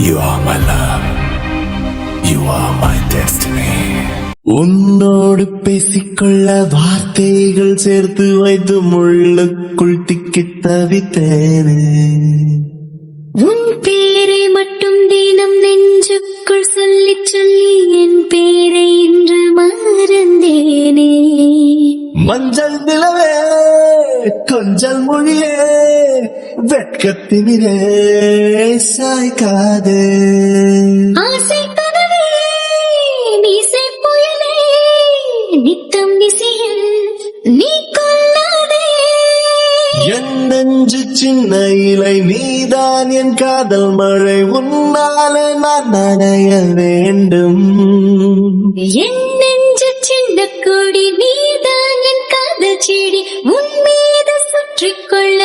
You are my love. You are my destiny. உன்னோடு பேசிக்கொள்ள வார்த்தைகள் சேர்த்து வைத்து முள்ளுக்குள் திக்கித் தவித்தேனே. உன் பேரை மட்டும் தினம் நெஞ்சுக்குள் சொல்லி சொல்லி என் பேரை இன்று மறந்தேனே. மஞ்சள் நிலவே கொஞ்சல் மொழியே வெட்கத்தினிலே சாய்க்காதே. ஆசை கனவே மீசை புயலே நித்தம் விசியில் நீ கொள்ளாதே. என் நெஞ்சு சின்ன இலை நீதான் என் காதல் மழை உன்னாலே நான் நனைய வேண்டும். என் நெஞ்சு சின்ன கொடி நீதான் என் காதல் செடி உன் மீது சுற்றிக் கொள்ள